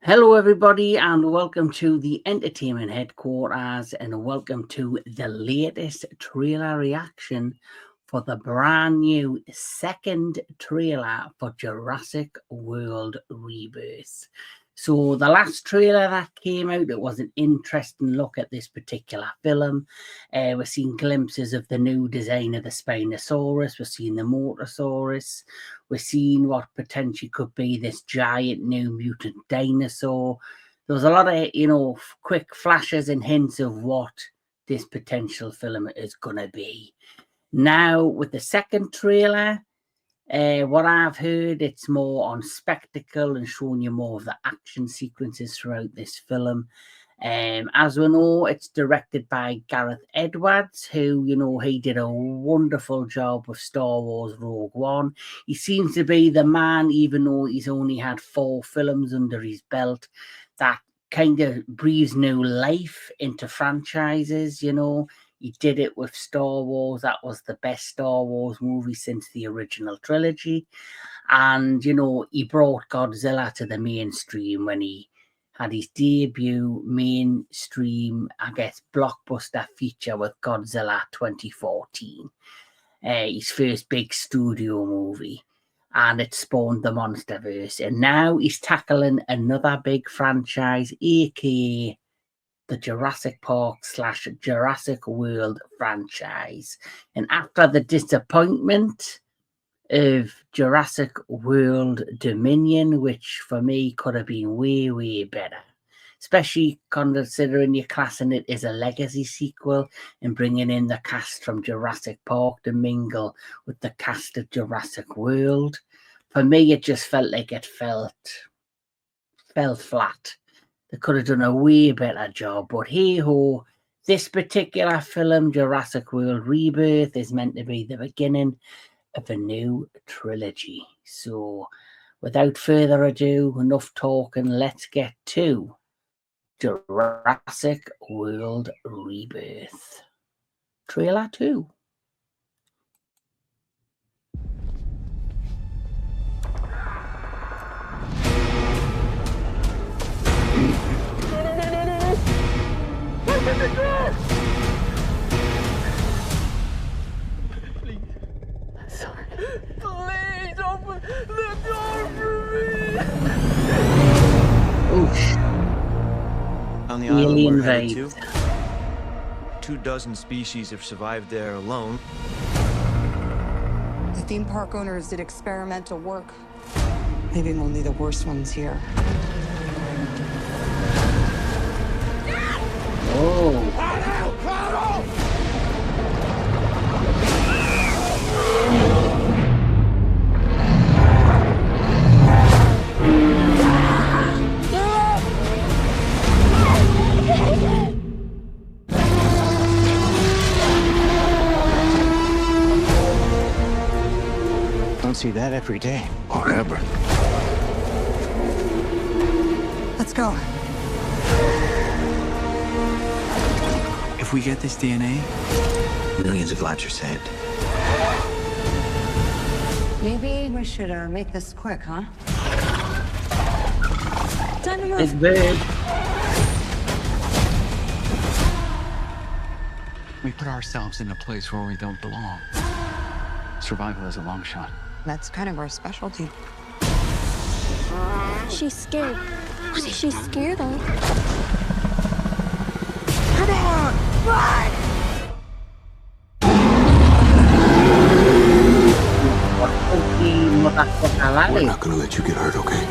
Hello, everybody, and welcome to the entertainment headquarters, and welcome to the latest trailer reaction for the brand new second trailer for Jurassic World Rebirth. So, the last trailer that came out, it was an interesting look at this particular film. We're seeing glimpses of the new design of the Spinosaurus, we're seeing the Motosaurus. We're seeing what potentially could be this giant new mutant dinosaur. There was a lot of, quick flashes and hints of what this potential film is going to be. Now, with the second trailer, what I've heard, it's more on spectacle and showing you more of the action sequences throughout this film. As we know, it's directed by Gareth Edwards, who, he did a wonderful job with Star Wars Rogue One. He seems to be the man, even though he's only had 4 films under his belt, that kind of breathes new life into franchises, He did it with Star Wars. That was the best Star Wars movie since the original trilogy. And, he brought Godzilla to the mainstream when he had his debut mainstream, blockbuster feature with Godzilla 2014. His first big studio movie. And it spawned the Monsterverse. And now he's tackling another big franchise, aka the Jurassic Park / Jurassic World franchise. And after the disappointment of Jurassic World Dominion, which for me could have been way, way better, especially considering you're classing it as a legacy sequel and bringing in the cast from Jurassic Park to mingle with the cast of Jurassic World. For me, it just felt like it fell flat. They could have done a way better job, but hey-ho, this particular film, Jurassic World Rebirth, is meant to be the beginning of a new trilogy. So, without further ado, enough talking, let's get to Jurassic World Rebirth. Trailer 2. Open the door! Please. Sorry. Please open the door for me! Oof. On the island we're headed invade. to, 24 species have survived there alone. The theme park owners did experimental work, leaving only the worst ones here. Oh. Don't see that every day. Or ever. Let's go. If we get this DNA, millions of lives are saved. Maybe we should make this quick, huh? Time to It's move. big. We put ourselves in a place where we don't belong. Survival is a long shot. That's kind of our specialty. She's scared. What is she scared of? Come on! Run! We're not gonna let you get hurt, okay?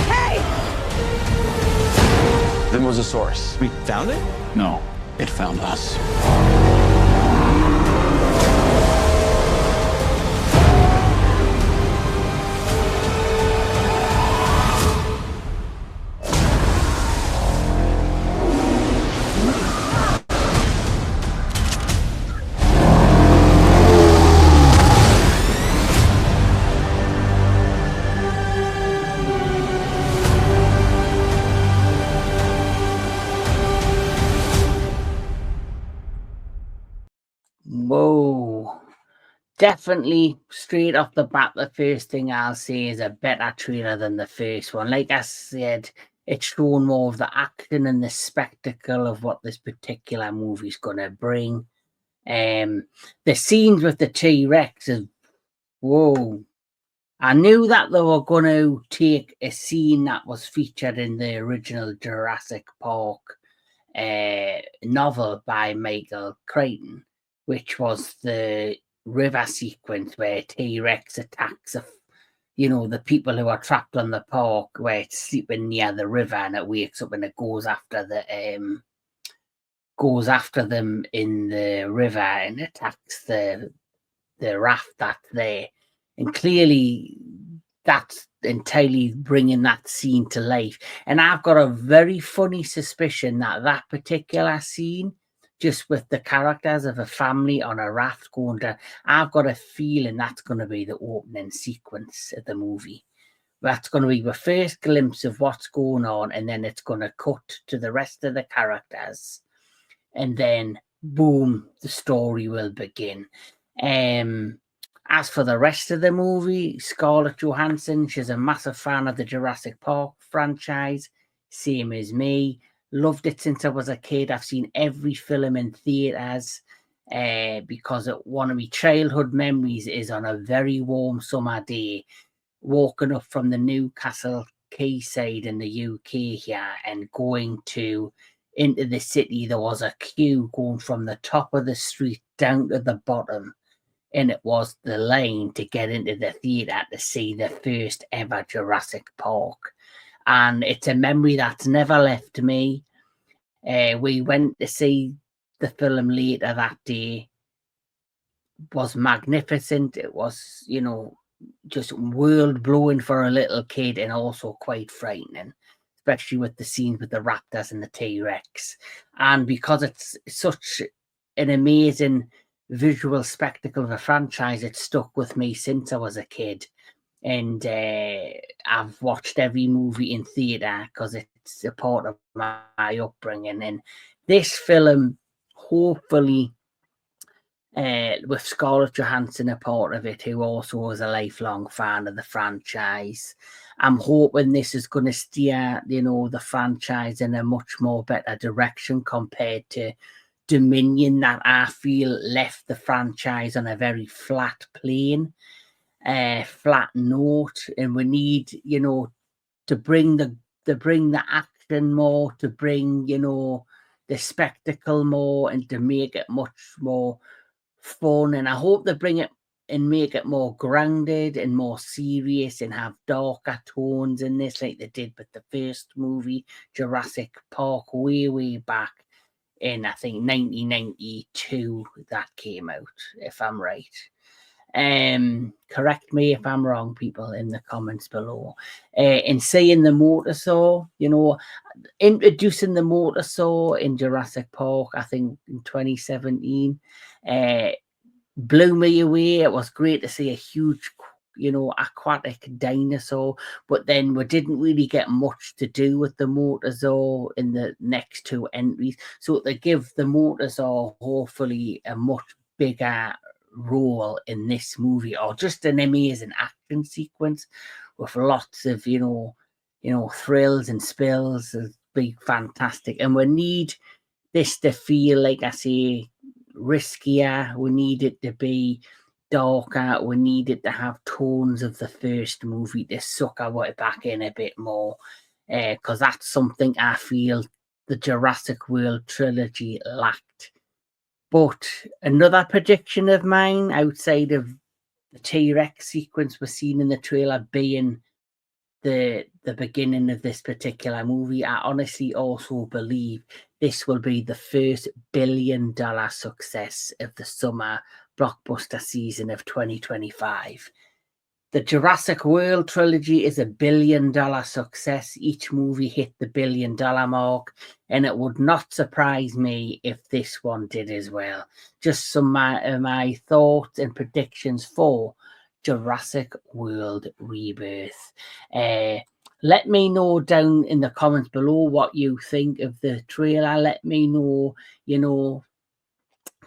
Hey! The Mosasaurus. We found it? No, it found us. Whoa. definitely straight off the bat, the first thing I'll say is a better trailer than the first one. Like I said, it's shown more of the action and the spectacle of what this particular movie's gonna bring. The scenes with the T-Rex is whoa. I knew that they were going to take a scene that was featured in the original Jurassic Park novel by Michael Crichton, which was the river sequence where T-Rex attacks the people who are trapped on the park, where it's sleeping near the river, and it wakes up and it goes after them in the river and attacks the raft that's there. And clearly that's entirely bringing that scene to life. And I've got a very funny suspicion that that particular scene, just with the characters of a family on a raft going down, I've got a feeling that's going to be the opening sequence of the movie. That's going to be the first glimpse of what's going on, and then it's going to cut to the rest of the characters. And then, boom, the story will begin. As for the rest of the movie, Scarlett Johansson, she's a massive fan of the Jurassic Park franchise, same as me. Loved it since I was a kid. I've seen every film in theatres because one of my childhood memories is on a very warm summer day, walking up from the Newcastle quayside in the UK here and going into the city. There was a queue going from the top of the street down to the bottom. And it was the line to get into the theatre to see the first ever Jurassic Park. And it's a memory that's never left me. We went to see the film later that day. It was magnificent. It was, just world-blowing for a little kid, and also quite frightening, especially with the scenes with the raptors and the T-Rex. And because it's such an amazing visual spectacle of a franchise, it stuck with me since I was a kid. And I've watched every movie in theatre because it's a part of my upbringing. And this film, hopefully, with Scarlett Johansson a part of it, who also was a lifelong fan of the franchise, I'm hoping this is going to steer, the franchise in a much more better direction compared to Dominion, that I feel left the franchise on a very flat plane, flat note, and we need, to bring the action more, to bring, the spectacle more, and to make it much more fun. And I hope they bring it and make it more grounded and more serious and have darker tones in this, like they did with the first movie, Jurassic Park, way back in, I think, 1992 that came out, if I'm right. Correct me if I'm wrong, people, in the comments below. And seeing the motorsaur, introducing the motorsaur in Jurassic Park, I think in 2017, blew me away. It was great to see a huge, aquatic dinosaur, but then we didn't really get much to do with the motorsaur in the next two entries. So to give the motorsaur hopefully a much bigger role in this movie, or just an amazing action sequence with lots of, thrills and spills, would be fantastic. And we need this to feel, like I say, riskier. We need it to be darker. We need it to have tones of the first movie to suck our back in a bit more, because that's something I feel the Jurassic World trilogy lacked. But another prediction of mine, outside of the T-Rex sequence we're seeing in the trailer being the beginning of this particular movie, I honestly also believe this will be the first billion-dollar success of the summer blockbuster season of 2025. The Jurassic World trilogy is a billion-dollar success. Each movie hit the billion-dollar mark, and it would not surprise me if this one did as well. Just some of my thoughts and predictions for Jurassic World Rebirth. Let me know down in the comments below what you think of the trailer. Let me know,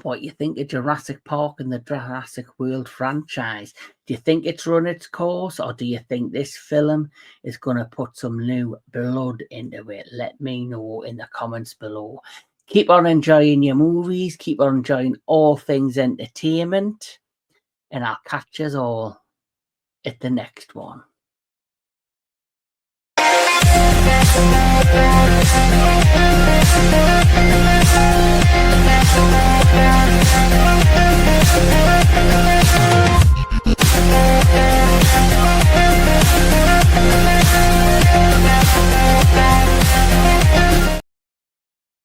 what you think of Jurassic Park and the Jurassic World franchise. Do you think it's run its course, or do you think this film is going to put some new blood into it? Let me know in the comments below. Keep on enjoying your movies. Keep on enjoying all things entertainment. And I'll catch us all at the next one.